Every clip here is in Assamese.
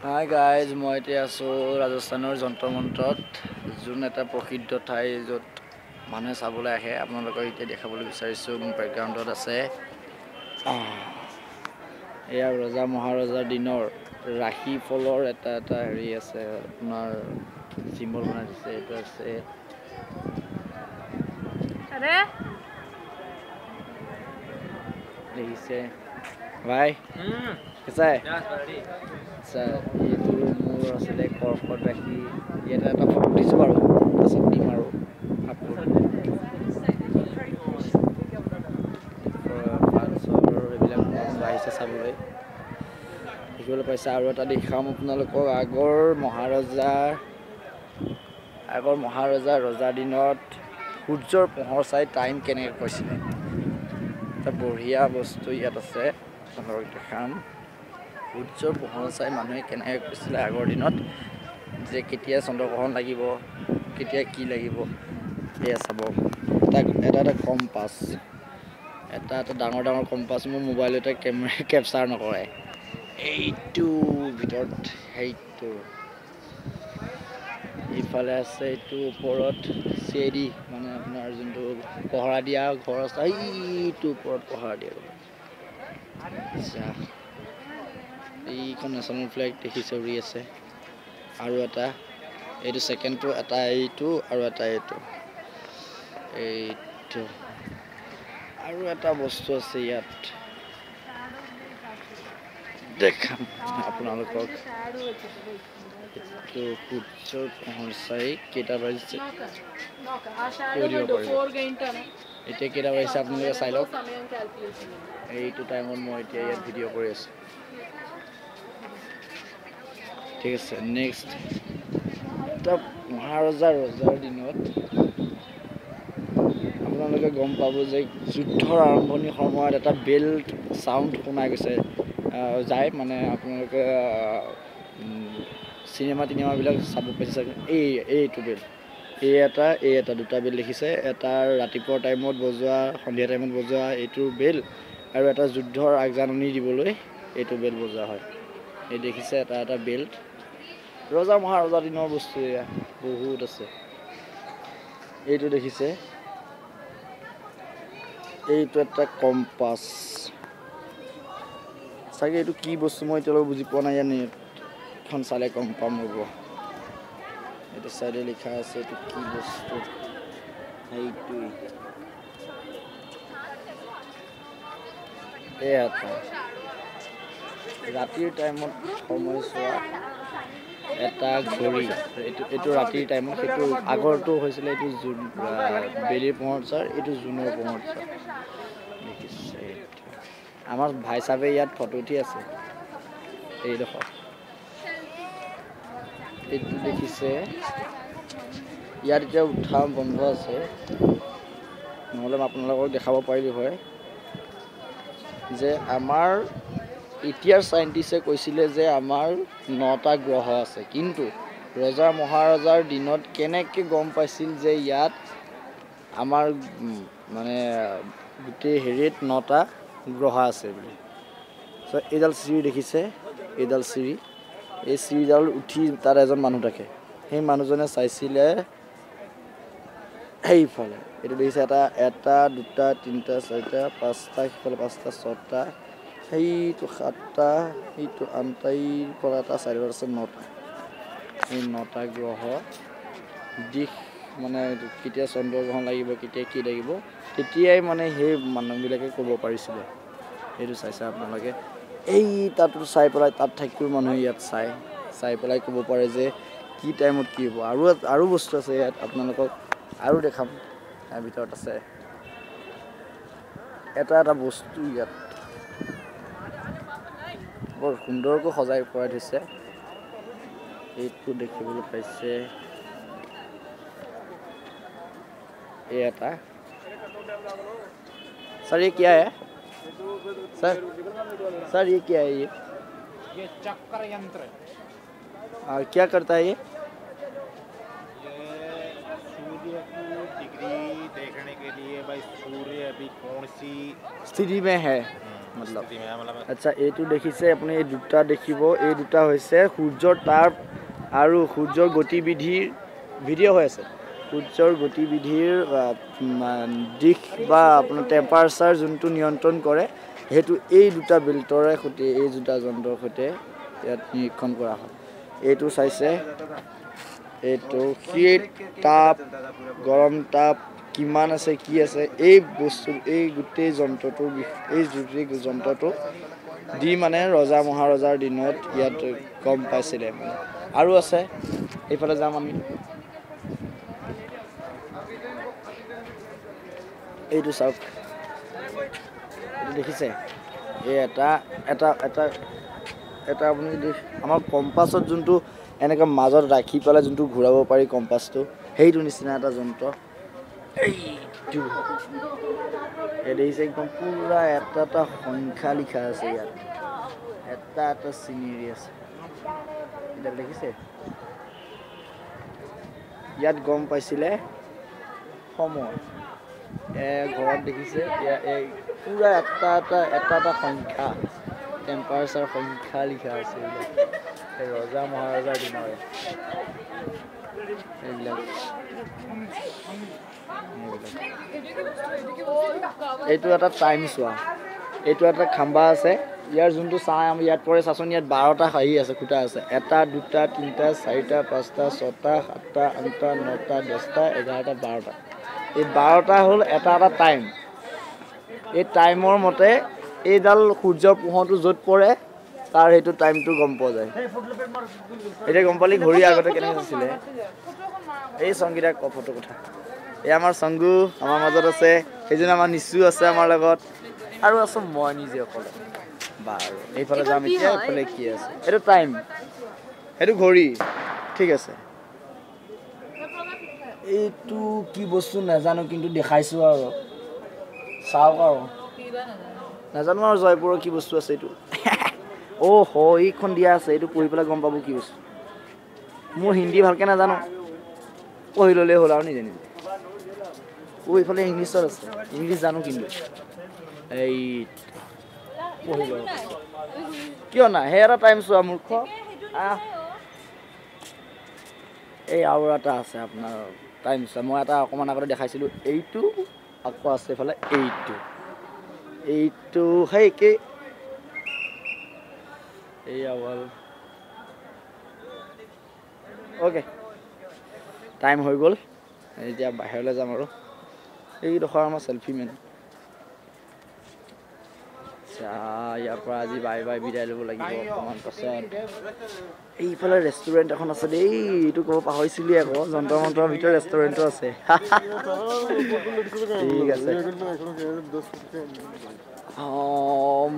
Hi guys, মই এতিয়া আছো ৰাজস্থানৰ যন্ত্ৰ মন্ত্ৰত যোন এটা প্ৰসিদ্ধ ঠাই য'ত মানুহে চাবলৈ আহে আপোনালোকক এতিয়া দেখাবলৈ বিচাৰিছো মোৰ বেকগ্ৰাউণ্ডত আছে এয়া ৰজা মহাৰজাৰ দিনৰ ৰাখি ফলৰ এটা হেৰি আছে আপোনাৰ চিম্বল বনাই দিছে এইটো আছে আৰে দেখিছে ভাই कैसा है अच्छा ये तो मोर असले कर्कट राखी এটা ফটো দিছো বাৰু তাৰপিছত দিম আৰু আপলোড এইবিলাক আহিছে চাবলৈ দেখিবলৈ পাইছে আৰু এটা দেখাম আপোনালোকক আগৰ মহাৰজা ৰজাৰ দিনত সূৰ্যৰ পোহৰ চাই টাইম কেনেকৈ কৈছিলে এটা বঢ়িয়া বস্তু ইয়াত আছে আপোনালোকক দেখাম সূৰ্যৰ পোহৰ চাই মানুহে কেনেকৈ কৈছিলে আগৰ দিনত যে কেতিয়া চন্দ্ৰগ্ৰহণ লাগিব কেতিয়া কি লাগিব এয়া চাব এটা কম্পাছ এটা ডাঙৰ কম্পাছ মোৰ মোবাইলতে কেমেৰা কেপচাৰ নকৰে এইটো ভিতৰত সেইটো ইফালে আছে এইটো ওপৰত চেৰি মানে আপোনাৰ যোনটো পহৰা দিয়া ঘৰ আছে এইটো ওপৰত পহৰা দিয়া আচ্ছা এইখন নেশ্যনেল ফ্লেগ দেখিছে উৰি আছে আৰু এটা এইটো সেকেন্ডটো এটা এইটো আৰু এটা এইটো আৰু এটা বস্তু আছে ইয়াত দেখাম আপোনালোকক সূৰ্যৰ পোহৰ চাই কেইটা বাজিছে এতিয়া কেইটা বাজিছে আপোনালোকে চাই লওক এইটো টাইমত মই এতিয়া ইয়াত ভিডিঅ' কৰি আছো ঠিক আছে নেক্সট এটা মহাৰজাৰ দিনত আপোনালোকে গম পাব যে যুদ্ধৰ আৰম্ভণিৰ সময়ত এটা বেল্ট সাউণ্ড শুনা গৈছে যায় মানে আপোনালোকে চিনেমাবিলাক চাব পাইছে এইটো বেল্ট এই এটা দুটা বেল দেখিছে এটা ৰাতিপুৱাৰ টাইমত বজোৱা সন্ধিয়া টাইমত বজোৱা এইটো বেল আৰু এটা যুদ্ধৰ আগজাননী দিবলৈ এইটো বেল বজোৱা হয় এই দেখিছে এটা বেল্ট ৰজা মহাৰজা দিনৰ বস্তু এয়া বহুত আছে এইটো দেখিছে এইটো এটা কম্পাছ চাগে এইটো কি বস্তু মই এতিয়ালৈকে বুজি পোৱা নাই নেটখন চালে গম পাম ৰ'ব এইটো চাইডে লিখা আছে এইটো কি বস্তু এইটোৱেই এটা ৰাতিৰ টাইমত সময় চোৱা এটা ঘড়ী এইটো ৰাতিৰ টাইমত সেইটো আগৰটো হৈছিলে এইটো জুন বেলিৰ পোহৰ চাৰ এইটো জুনৰ পোহৰ চাৰ দেখিছে আমাৰ ভাই চাবে ইয়াত ফটো উঠি আছে এইডোখৰ এইটো দেখিছে ইয়াত এতিয়া উঠা বন্ধ আছে নহ'লে আপোনালোকক দেখাব পাৰিলো হয় যে আমাৰ এতিয়াৰ চাইণ্টিষ্টে কৈছিলে যে আমাৰ 9টা গ্ৰহ আছে কিন্তু ৰজা মহাৰজাৰ দিনত কেনেকৈ গম পাইছিল যে ইয়াত আমাৰ মানে গোটেই হেৰিত 9টা গ্ৰহ আছে বুলি এইডাল চিৰি দেখিছে এইডাল চিৰি এই চিৰিডাল উঠি তাত এজন মানুহ থাকে সেই মানুহজনে চাইছিলে সেইফালে এইটো দেখিছে এটা দুটা তিনিটা চাৰিটা পাঁচটা সিফালে পাঁচটা ছটা সেইটো 7টা সেইটো 8টা পৰা এটা চাইডত আছে 9টা এই 9টা গ্ৰহ দিশ মানে কেতিয়া চন্দ্ৰগ্ৰহণ লাগিব কেতিয়া কি লাগিব তেতিয়াই মানে সেই মানুহবিলাকে ক'ব পাৰিছিলে এইটো চাইছে আপোনালোকে এই তাতো চাই পেলাই তাত থাকিও মানুহে ইয়াত চাই পেলাই ক'ব পাৰে যে কি টাইমত কি হ'ব আৰু বস্তু আছে ইয়াত আপোনালোকক আৰু দেখাম তাৰ ভিতৰত আছে এটা বস্তু ইয়াত বৰ সুন্দৰকৈ সজাই পৰাই থৈছে এইটো দেখিবলৈ পাইছে এটা सर ये क्या है सर ये क्या है ये चक्र यंत्र क्या करता है ये सूर्य की डिग्री देखने के लिए भाई सूर्य अभी कौन सी स्थिति में है মতলব আচ্ছা এইটো দেখিছে আপুনি এই দুটা দেখিব এই দুটা হৈছে সূৰ্যৰ তাপ আৰু সূৰ্যৰ গতিবিধিৰ ভিডিঅ' হৈ আছে সূৰ্যৰ গতিবিধিৰ দিশ বা আপোনাৰ টেম্পাৰেচাৰ যোনটো নিয়ন্ত্ৰণ কৰে সেইটো এই দুটা বেল্টৰে সৈতে এই দুটা যন্ত্ৰৰ সৈতে ইয়াত নিৰীক্ষণ কৰা হয় এইটো চাইছে এইটো হিট তাপ গৰম তাপ কিমান আছে কি আছে এই বস্তু এই গোটেই যন্ত্ৰটোৰ এই যন্ত্ৰটো দি মানে ৰজা মহাৰজাৰ দিনত ইয়াত গম পাইছিলে মানে আৰু আছে এইফালে যাম আমি এইটো চাওক এইটো দেখিছে এই এটা আপুনি আমাৰ কম্পাছত যোনটো এনেকৈ মাজত ৰাখি পেলাই যোনটো ঘূৰাব পাৰি কম্পাছটো সেইটো নিচিনা এটা যন্ত্ৰ এইটো এই দেখিছে একদম পুৰা এটা সংখ্যা লিখা আছে ইয়াত এটা চিনেৰি আছে এটা দেখিছে ইয়াত গম পাইছিলে সময় ঘৰত দেখিছে এই পুৰা এটা সংখ্যা টেম্পাৰেচাৰ সংখ্যা লিখা আছে এই ৰজা মহাৰজাৰ দিনৰে এইবিলাক এইটো এটা টাইম চোৱা এইটো এটা খাম্বা আছে ইয়াৰ যোনটো চাহ আমি ইয়াত পৰে চাচোন ইয়াত 12টা হেৰি আছে খুঁটা আছে 1 2 3 4 5 6 7 8 9 10 11 12টা এই 12টা হ'ল এটা টাইম এই টাইমৰ মতে এইডাল সূৰ্যৰ পোহৰটো য'ত পৰে তাৰ সেইটো টাইমটো গম পোৱা যায় এতিয়া গম পালি ঘড়ী আগতে কেনেকৈ আছিলে এই সংগীতা ফটো কথা এই আমাৰ সংগু আমাৰ মাজত আছে সেইজন আমাৰ নিচু আছে আমাৰ লগত আৰু আছো মই নিজে অকলে বাৰু এইফালে যাম এতিয়া এইফালে কি আছে এইটো টাইম সেইটো ঘড়ী ঠিক আছে এইটো কি বস্তু নাজানো কিন্তু দেখাইছো আৰু চাওক আৰু নাজানো আৰু জয়পুৰৰ কি বস্তু আছে এইটো এইখন দিয়া আছে এইটো পঢ়ি পেলাই গম পাব কি বস্তু মোৰ হিন্দী ভালকৈ নাজানো পঢ়ি ল'লেই হ'ল আৰু নিজে এইফালে ইংলিছত আছে ইংলিছ জানো কিন্তু এই পঢ়ি লওঁ কিয় নাই সেই এটা টাইম চোৱা মূৰ্খ এই আৰু এটা আছে আপোনাৰ টাইম চোৱা মই এটা অকণমান আগতে দেখাইছিলোঁ এইটো আকৌ আছে এইফালে এইটো সেই কি অ'কে টাইম হৈ গ'ল এতিয়া বাহিৰলৈ যাম আৰু এইডোখৰ আমাৰ চেল্ফি মেন ইয়াৰ পৰা আজি বাই বিদায় ল'ব লাগিব অকণমান পাছত এইফালে ৰেষ্টুৰেণ্ট এখন আছে দেই এইটো ক'ব পাহৰিছিলি আকৌ যন্ত্ৰ মন্ত্ৰৰ ভিতৰত ৰেষ্টুৰেণ্টো আছে ঠিক আছে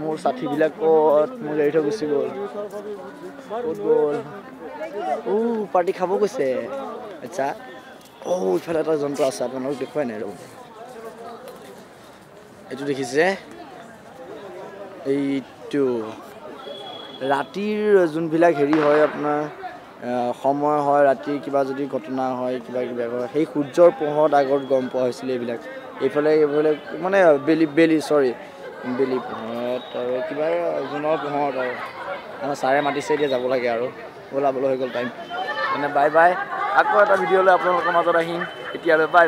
মোৰ সাথীবিলাকত মোৰ এৰি থৈ গুচি গ'ল ক'ত গ'ল পাৰ্টি খাব গৈছে আচ্ছা ইফালে এটা যন্ত্ৰ আছে আপোনালোক দেখুৱাই নাই ৰ'ব এইটো দেখিছে এইটো ৰাতিৰ যোনবিলাক হেৰি হয় আপোনাৰ সময় হয় ৰাতিৰ কিবা যদি ঘটনা হয় কিবা হয় সেই সূৰ্যৰ পোহৰত আগত গম পোৱা হৈছিলে এইবিলাক এইফালে মানে বেলি পোহৰত আৰু কিবা জোনৰ পোহৰত আৰু আমাৰ ছাৰে মাতিছে এতিয়া যাব লাগে আৰু ওলাবলৈ হৈ গ'ল টাইম মানে বাই আকৌ এটা ভিডিঅ'লৈ আপোনালোকৰ মাজত আহিম এতিয়ালৈ বাই